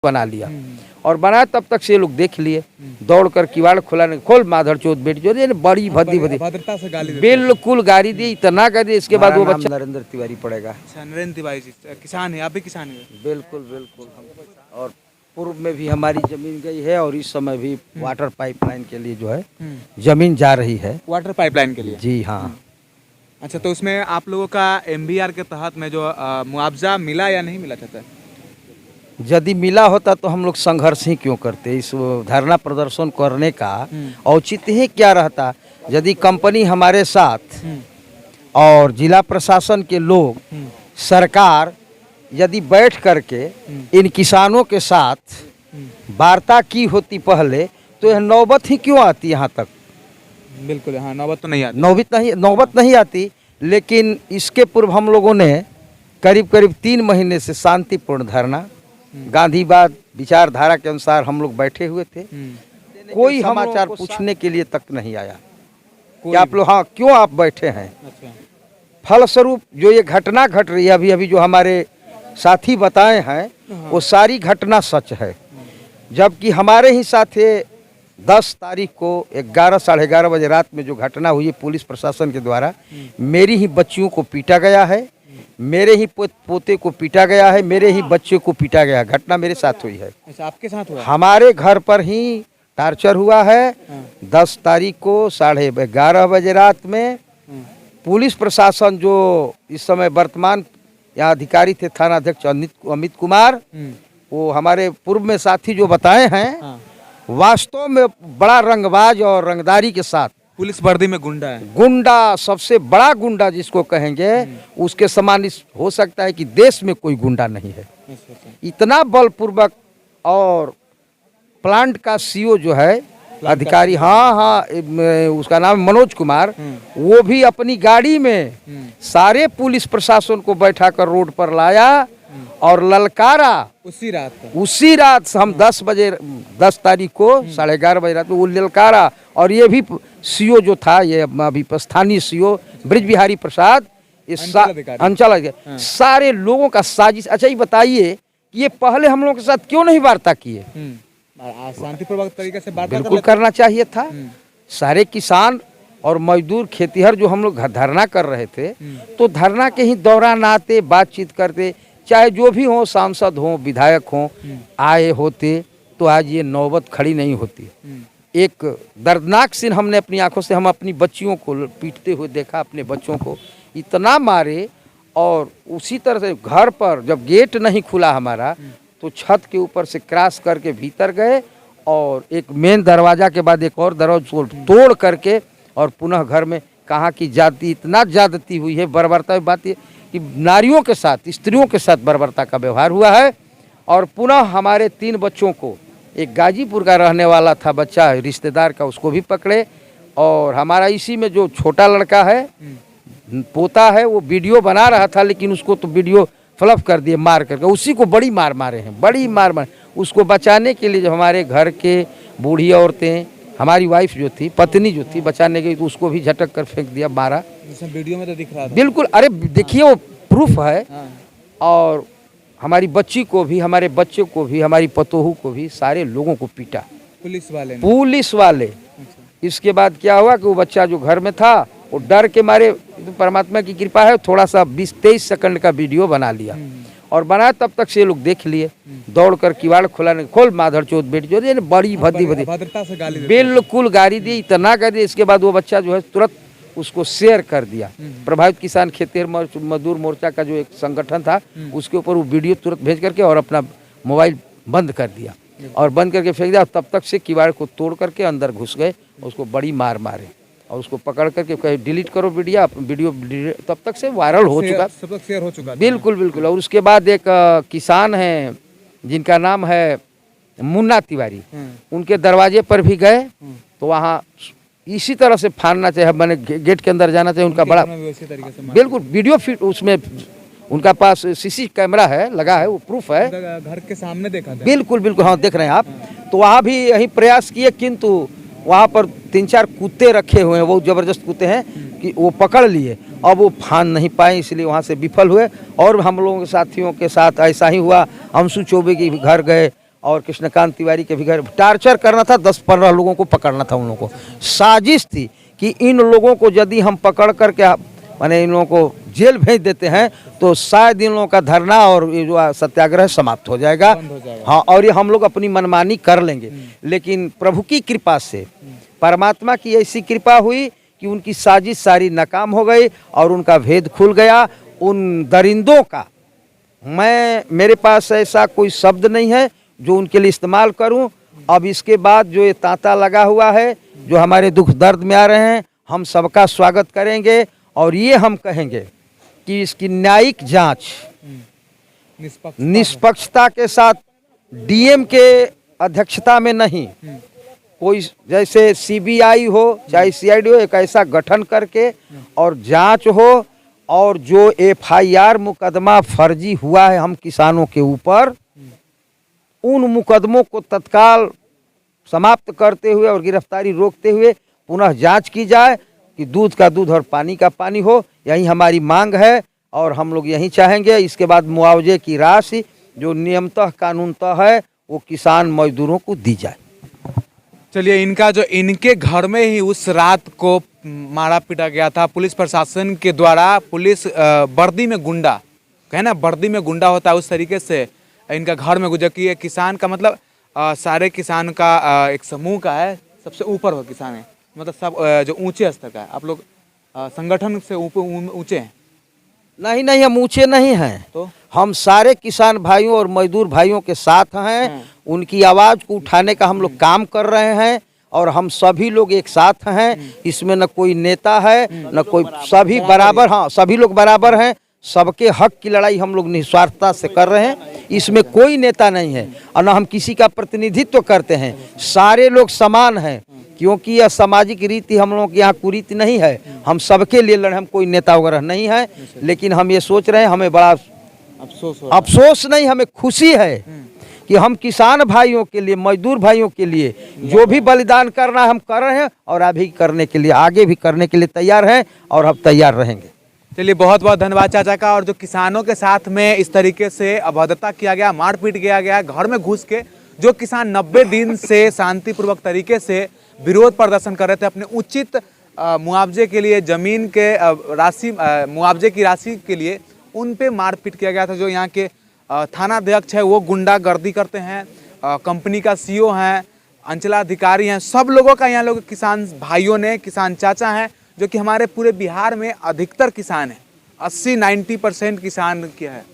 बना लिया और बनाया। तब तक से ये लोग देख लिए, दौड़ कर किवाड़ खोला, खोल माधर चौथ बेटी जो बड़ी भद्दी भद्रता से गाली देते बिल्कुल गाड़ी दी, इतना कर दी। इसके बाद वो बच्चा नरेंद्र तिवारी पड़ेगा। नरेंद्र तिवारी जी किसान है, आप भी किसान है? बिल्कुल बिल्कुल। और पूर्व में भी हमारी जमीन गई है और इस समय भी वाटर पाइपलाइन के लिए जो है जमीन जा रही है। वाटर पाइपलाइन के लिए? जी हाँ। अच्छा, तो उसमें आप लोगों का MBR के तहत में जो मुआवजा मिला या नहीं मिला चाहता है? यदि मिला होता तो हम लोग संघर्ष ही क्यों करते, इस धरना प्रदर्शन करने का औचित्य ही क्या रहता। यदि कंपनी हमारे साथ और जिला प्रशासन के लोग, सरकार यदि बैठ करके इन किसानों के साथ वार्ता की होती पहले, तो यह नौबत ही क्यों आती यहाँ तक। बिल्कुल, हाँ, नौबत तो नहीं आती, नौबत नहीं आती। लेकिन इसके पूर्व हम लोगों ने करीब करीब 3 महीने से शांतिपूर्ण धरना, गांधीवाद विचारधारा के अनुसार हम लोग बैठे हुए थे। कोई समाचार पूछने के लिए तक नहीं आया कि आप लोग हाँ क्यों आप बैठे हैं। अच्छा। फलस्वरूप जो ये घटना घट रही है अभी जो हमारे साथी बताए हैं, वो सारी घटना सच है। जबकि हमारे ही साथ 10 तारीख को 11 साढ़े 11 बजे रात में जो घटना हुई है पुलिस प्रशासन के द्वारा, मेरी ही बच्चियों को पीटा गया है, मेरे ही पोते को पीटा गया है, मेरे ही बच्चे को पीटा गया। घटना मेरे साथ हुई है। अच्छा, आपके साथ हुआ? हमारे घर पर ही टार्चर हुआ है। 10 तारीख को 11:30 बजे रात में पुलिस प्रशासन जो इस समय वर्तमान यहाँ अधिकारी थे थाना अध्यक्ष अमित कुमार, वो हमारे पूर्व में साथी जो बताए हैं, वास्तव में बड़ा रंगबाज और रंगदारी के साथ पुलिस वर्दी में गुंडा है। गुंडा, सबसे बड़ा गुंडा जिसको कहेंगे, उसके समान हो सकता है कि देश में कोई गुंडा नहीं है। इतना बलपूर्वक। और प्लांट का सीओ जो है अधिकारी, हाँ, उसका नाम मनोज कुमार, वो भी अपनी गाड़ी में सारे पुलिस प्रशासन को बैठा कर रोड पर लाया और ललकारा। उसी रात हम 10 तारीख को 11:30 बजे रात में वो ललकारा। और ये भी सीओ जो था, ये अभी स्थानीय सीओ ब्रिज बिहारी प्रसाद, अंचल सारे लोगों का साजिश। अच्छा, ये बताइए कि ये पहले हम लोगों के साथ क्यों नहीं वार्ता किए? शांतिपूर्वक तरीके से वार्ता बिल्कुल करना चाहिए था। सारे किसान और मजदूर खेतीहर जो हम लोग धरना कर रहे थे, तो धरना के ही दौरान आते, बातचीत करते, चाहे जो भी हो, सांसद हो, विधायक हो, आए होते तो आज ये नौबत खड़ी नहीं होती। एक दर्दनाक सीन हमने अपनी आंखों से, हम अपनी बच्चियों को पीटते हुए देखा, अपने बच्चों को इतना मारे। और उसी तरह से घर पर जब गेट नहीं खुला हमारा, तो छत के ऊपर से क्रॉस करके भीतर गए और एक मेन दरवाजा के बाद एक और दरवाजा को तोड़ करके और पुनः घर में। कहाँ की जाति, इतना ज्यादती हुई है, बर्बरता की बात ये कि नारियों के साथ, स्त्रियों के साथ बर्बरता का व्यवहार हुआ है। और पुनः हमारे 3 बच्चों को, एक गाजीपुर का रहने वाला था बच्चा रिश्तेदार का, उसको भी पकड़े। और हमारा इसी में जो छोटा लड़का है, पोता है, वो वीडियो बना रहा था, लेकिन उसको तो वीडियो फ्लप कर दिए मार करके। उसी को बड़ी मार मारे हैं, बड़ी मार मारे। उसको बचाने के लिए जब हमारे घर के बूढ़ी औरतें, हमारी वाइफ जो थी, पत्नी जो थी, बचाने गई, तो उसको भी झटक कर फेंक दिया, मारा। वीडियो में तो दिख रहा था। बिल्कुल, अरे देखिए, वो प्रूफ है। और हमारी बच्ची को भी, हमारे बच्चे को भी, हमारी पतोहू को भी, सारे लोगों को पीटा पुलिस वाले। इसके बाद क्या हुआ कि वो बच्चा जो घर में था, वो डर के मारे, तो परमात्मा की कृपा है, थोड़ा सा 20-23 सेकंड का वीडियो बना लिया और बनाया। तब तक से ये लोग देख लिए, दौड़ कर किवाड़ खोला, खोल माधर चौथ बेटी जो बड़ी भद्दी भद्रता से गाली बिल्कुल गाली दी, इतना कर दिया। इसके बाद वो बच्चा जो है तुरंत उसको शेयर कर दिया। प्रभावित किसान खेतीहर मजदूर मोर्चा का जो एक संगठन था, उसके ऊपर वो वीडियो तुरंत भेज करके और अपना मोबाइल बंद कर दिया और बंद करके फेंक दिया। तब तक से किवाड़ को तोड़ करके अंदर घुस गए, उसको बड़ी मार मारे और उसको पकड़ करके कहे डिलीट करो वीडियो। तब तक से वायरल हो चुका, सब तक शेयर हो चुका। बिल्कुल बिल्कुल। और उसके बाद एक किसान है जिनका नाम है मुन्ना तिवारी, उनके दरवाजे पर भी गए, तो वहाँ इसी तरह से फाड़ना चाहिए, मैंने गेट के अंदर जाना चाहिए। उनका बड़ा बिल्कुल वीडियो फिट, उसमें उनका पास सीसी कैमरा है, लगा है, वो प्रूफ है। घर के सामने देखा था। बिल्कुल बिल्कुल, हाँ देख रहे हैं आप। तो वहाँ भी यही प्रयास किए, किंतु वहाँ पर 3-4 कुत्ते रखे हुए हैं, वो जबरदस्त कुत्ते हैं कि वो पकड़ लिए। अब वो फान नहीं पाए, इसलिए वहाँ से विफल हुए। और हम लोगों के साथियों के साथ ऐसा ही हुआ। अंशु चौबे के घर गए, और कृष्णकांत तिवारी के भी घर टार्चर करना था, 10-15 लोगों को पकड़ना था। उन लोगों को साजिश थी कि इन लोगों को यदि हम पकड़ करके माने इन लोगों को जेल भेज देते हैं तो शायद इन लोगों का धरना और ये जो सत्याग्रह समाप्त हो जाएगा। हाँ, और ये हम लोग अपनी मनमानी कर लेंगे। लेकिन प्रभु की कृपा से, परमात्मा की ऐसी कृपा हुई कि उनकी साजिश सारी नाकाम हो गई और उनका भेद खुल गया। उन दरिंदों का मेरे पास ऐसा कोई शब्द नहीं है जो उनके लिए इस्तेमाल करूं। अब इसके बाद जो ये तांता लगा हुआ है, जो हमारे दुख दर्द में आ रहे हैं, हम सबका स्वागत करेंगे और ये हम कहेंगे कि इसकी न्यायिक जांच निष्पक्षता के साथ डीएम के अध्यक्षता में नहीं, कोई जैसे सीबीआई हो चाहे सीआईडी हो, एक ऐसा गठन करके और जांच हो और जो एफआईआर मुकदमा फर्जी हुआ है हम किसानों के ऊपर, उन मुकदमों को तत्काल समाप्त करते हुए और गिरफ्तारी रोकते हुए पुनः जांच की जाए कि दूध का दूध और पानी का पानी हो। यही हमारी मांग है और हम लोग यही चाहेंगे। इसके बाद मुआवजे की राशि जो नियमतः कानूनतः है वो किसान मजदूरों को दी जाए। चलिए, इनका जो इनके घर में ही उस रात को मारा पीटा गया था पुलिस प्रशासन के द्वारा, पुलिस वर्दी में गुंडा, कहना वर्दी में गुंडा होता है उस तरीके से इनका घर में गुजर की। किसान का मतलब सारे किसान का एक समूह का है, सबसे ऊपर हो किसान है, मतलब सब जो ऊंचे स्तर का है। आप लोग संगठन से ऊंचे हैं? नहीं, हम ऊंचे नहीं हैं। तो हम सारे किसान भाइयों और मजदूर भाइयों के साथ हैं। उनकी आवाज़ को उठाने का हम लोग काम कर रहे हैं और हम सभी लोग एक साथ हैं। इसमें न कोई नेता है न कोई, सभी बराबर, हाँ सभी लोग बराबर हैं। सबके हक की लड़ाई हम लोग निस्वार्थता से कर रहे हैं। इसमें कोई नेता नहीं है और न हम किसी का प्रतिनिधित्व करते हैं। सारे लोग समान हैं क्योंकि यह सामाजिक रीति हम लोगों के यहाँ कुरीति नहीं है। हम सबके लिए लड़े, हम कोई नेता वगैरह नहीं है। लेकिन हम ये सोच रहे हैं, हमें बड़ा अफसोस नहीं, हमें खुशी है कि हम किसान भाइयों के लिए, मजदूर भाइयों के लिए जो भी बलिदान करना है हम कर रहे हैं और अभी करने के लिए, आगे भी करने के लिए तैयार हैं और हम तैयार रहेंगे। चलिए, बहुत बहुत धन्यवाद चाचा का। और जो किसानों के साथ में इस तरीके से अभद्रता किया गया, मारपीट किया गया, घर में घुस के जो किसान 90 दिन से शांतिपूर्वक तरीके से विरोध प्रदर्शन कर रहे थे अपने उचित मुआवजे के लिए, जमीन के राशि, मुआवजे की राशि के लिए, उन पे मारपीट किया गया था। जो यहाँ के थानाध्यक्ष है वो गुंडागर्दी करते हैं, कंपनी का सीईओ हैं, अंचलाधिकारी हैं, सब लोगों का यहाँ लोग किसान भाइयों ने, किसान चाचा हैं, जो कि हमारे पूरे बिहार में अधिकतर किसान हैं, 80-90% किसान क्या है